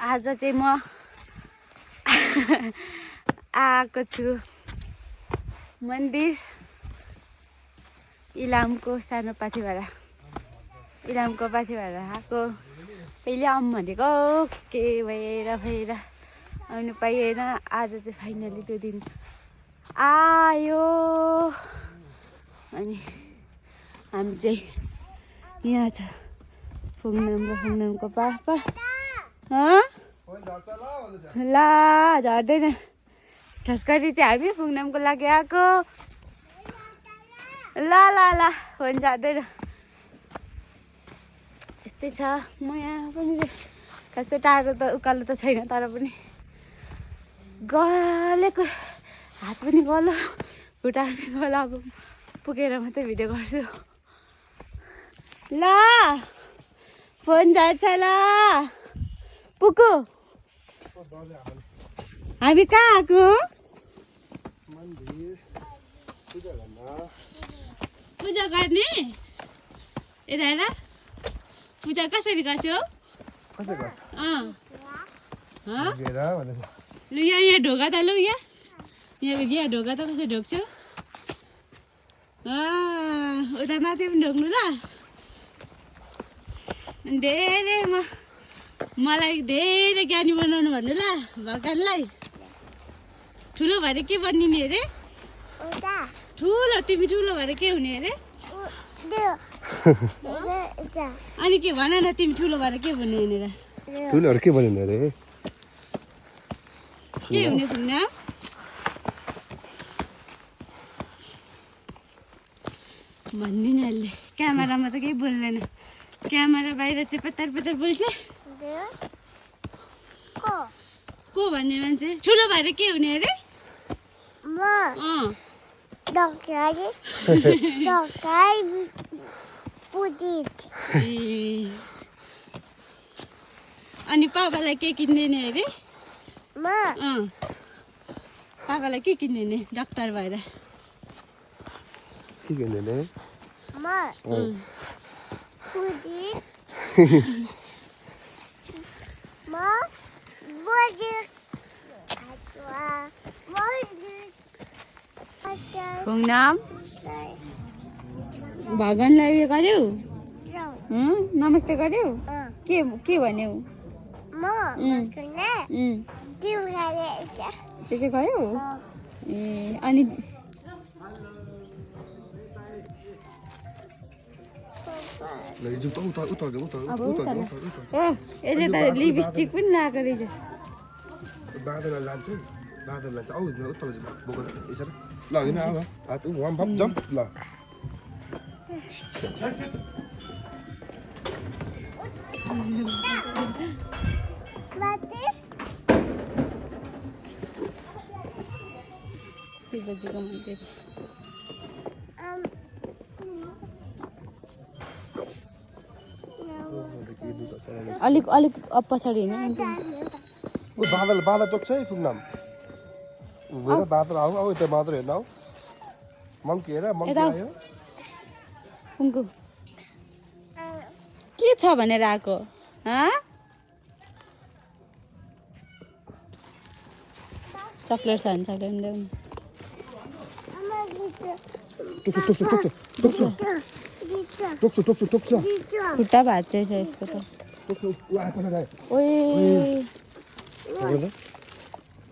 आज चाहिँ म आएको छु मन्दिर इलामको सानो पाथिभरा इलामको पाथिभरा आएको पहिले आउँ भनेको के भएर आउनु पाइएन आज चाहिँ फाइनली त्यो दिन आयो अनि हामी चाहिँ यहाँ छ फुङनामको पापा ला झर्दैन खास गरी चाहिँ हामी फुङनामको लागि आएको ला ला ला फोन झर्दैन यस्तै छ म यहाँ पनि खासै टाढो त उकालो त छैन तर पनि गलेको हात पनि गलो खुट्टा पनि गलो अब पुगेर मात्रै भिडियो गर्छु ला फोन झर्छ ला पुगु हामी कहाँ आएको पूजा गर्ने यता पूजा कसरी गर्छौ लु यहाँ ढोका त लु यहाँ ढोका त कसरी ढोक्छौ उता माथि पनि ढोक्नु ल धेरै मलाई धेरै ज्ञानी बनाउनु भन्नु ल भगवानलाई ठुलो भएर के बनिने अरे ठुलो तिमी ठुलो भएर के हुने अरे अनि के भन न तिमी ठुलो भएर के भन्ने भनेर ठुलोहरू के बनिने अरे के हुने फुङ्ना भन्दिनँ अहिले क्यामेरामा त केही बोल्दैन क्यामेरा बाहिर चाहिँ पतार पतार बोल्छ को भन्ने मान्छे ठुलो भएर के हुने अरे अनि पापालाई के किन्दिने अरे पापालाई के किन्दिने डाक्टर भएर के किन्दिने फुङनाम भगवानलाई उयो गर्यौ नमस्ते गर्यौ के भन्यौ त्यो चाहिँ गयो ए अनि यसले त लिपस्टिक पनि लगाएको रहेछ बाँधेर लान्छ आऊ उत्तर बोकेर यसरी ल होइन अब हात वाम भाप जम्प ल शिवजीको मन्दिर अलिक पछाडि होइन बाँधा टोक्छ है फुङनाम बाँदर आऊ आऊ यता बाँदर हेर्न आऊ मङ्की हेर मङ्की आयो फुङ्कु के छ भनेर आएको चक्लेट छ भने चक्लेट टोक्छ खुट्टा भाँच्दैछ यसको त ओए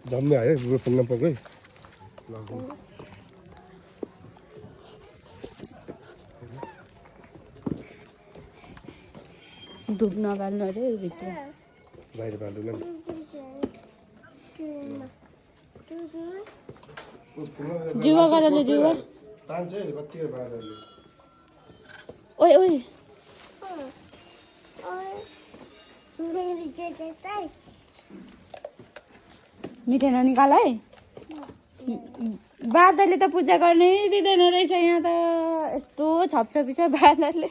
जम्मै आयो फुङनाम पक्कै धुप नबाल्नु अरे भित्र बाहिर बाल्दैन जुवा गरेर जुवा ओए ओए मिठाई ननिकाल है बाँदरले त पूजा गर्नै दिँदैन रहेछ यहाँ त यस्तो छप्छपी छ बाँदरले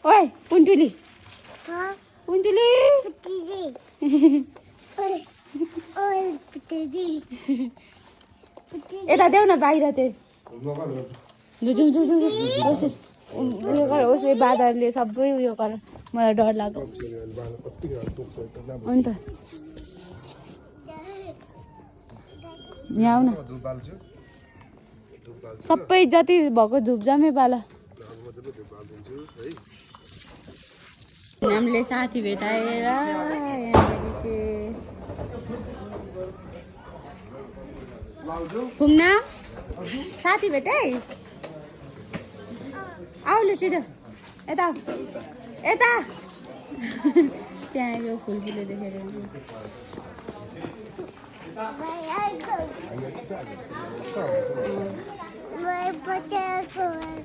ओए पुन्टुली यता देऊ न बाहिर चाहिँ उयो गर होस् बाँदरले सबै उयो गर मलाई डर लाग्यो अन्त यहाँ आऊ न सबै जति भएको धुपजामै पाल हामीले साथी भेटाएर फुङ्ना साथी भेटाइस् आउले छिटो यता यता त्यहाँ यो फुल फुले देखेर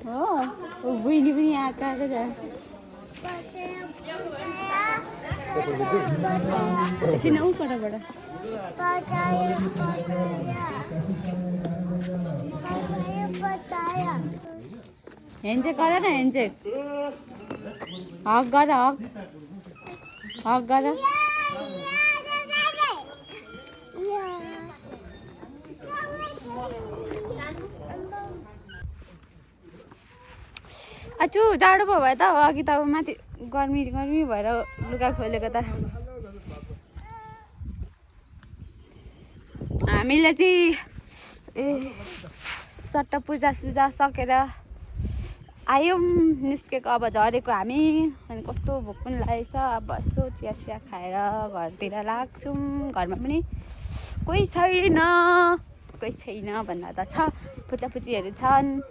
हो बहिनी पनि आएको आएको छ एकछिन ऊ पटबाट ह्यान्डसेक गर न ह्यान्डसेक हक गर हक गर अचु जाडो पो भयो त अघि त अब माथि गर्मी गर्मी भएर लुगा खोलेको त हामीले चाहिँ सट्ट पूजा सुजा सकेर आयौँ निस्केको अब झरेको हामी अनि कस्तो भोक पनि लागेको छ अब यसो चिया सिया खाएर घरतिर लाग्छौँ घरमा पनि कोही छैन भन्दा त छ पूजापूजीहरू छन्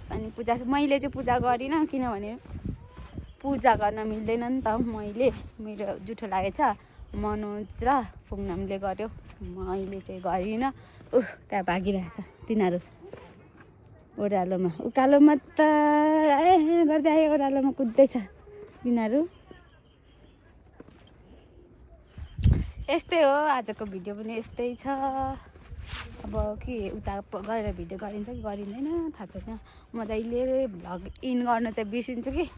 अनि पूजा मैले चाहिँ पूजा गरिनँ किनभने पूजा गर्न मिल्दैन नि त मेरो जुठो लागेछ मनोज र पुग्नामले गर्यो मैले चाहिँ गरिनँ त्यहाँ भागिरहेछ तिनीहरू ओह्रालोमा उकालोमा त गर्दै आयो ओह्रालोमा कुद्दैछ तिनीहरू यस्तै हो आजको भिडियो पनि यस्तै छ अब के उता गएर भिडियो गरिन्छ कि गरिँदैन थाहा छैन म जहिले भ्लग इन गर्न चाहिँ बिर्सिन्छु कि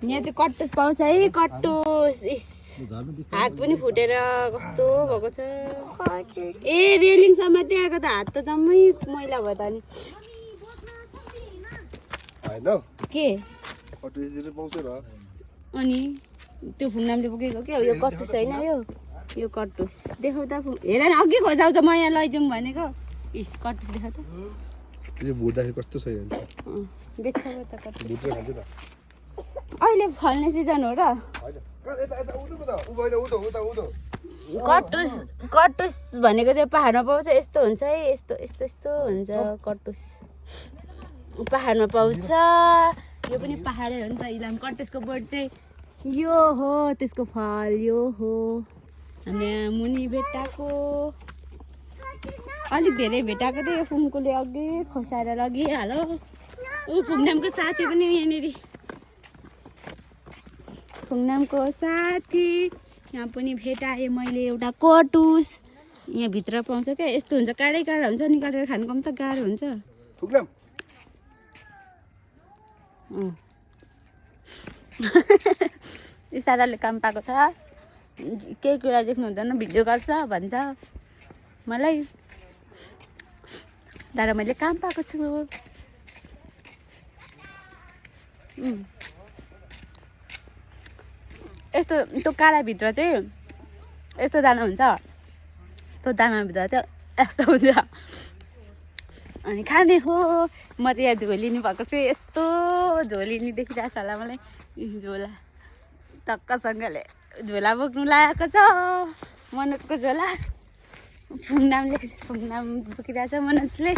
यहाँ चाहिँ कट्टुस पाउँछ है कट्टुस हात पनि फुटेर कस्तो भएको छ ए रेलिङसम्म त्यहाँको त हात त जम्मै मैला भयो त अनि के अनि त्यो फुङ्नामले पुगेको क्या यो कट्टुस होइन यो कट्टुस देखाउ त हेर न अघि खोजाउँछ म यहाँ लैजाउँ भनेको इस कट्टुस देखाउ त यो भुट्दाखेरि कस्तो छ बेच्छ त कट्टुस अहिले फल्ने सिजन हो र कट्टुस भनेको चाहिँ पाहाडमा पाउँछ यस्तो हुन्छ है यस्तो यस्तो यस्तो हुन्छ कट्टुस पाहाडमा पाउँछ यो पनि पाहाडै हो नि त इलाम कट्टुसको बोट चाहिँ यो हो त्यसको फल यो हो हामी मुनि भेटाएको अलिक धेरै भेटाएको थियो फुङकोले अघि खसाएर लगिहाल्यो ऊ फुङनामको साथी पनि यहाँनिर फुङनामको साथी यहाँ पनि भेटाएँ मैले एउटा कटुस यहाँ भित्र पाउँछ क्या यस्तो हुन्छ काँडै काँडा हुन्छ निकालेर खानु पनि त गाह्रो हुन्छ इसाराले काम पाएको छ केही कुरा देख्नु हुँदैन भिडियो गर्छ भन्छ मलाई तर मैले काम पाएको छु यस्तो त्यो काँडाभित्र चाहिँ यस्तो दाना हुन्छ त्यो दानाभित्र चाहिँ यस्तो हुन्छ अनि खाने हो म चाहिँ यहाँ झोलिनी भएको छु यस्तो झोलिनी देखिरहेको छ होला मलाई झोला टक्कसँगले झोला बोक्नु लागेको छ मनोजको झोला फुङनाम बोकिरहेको छ मनोजले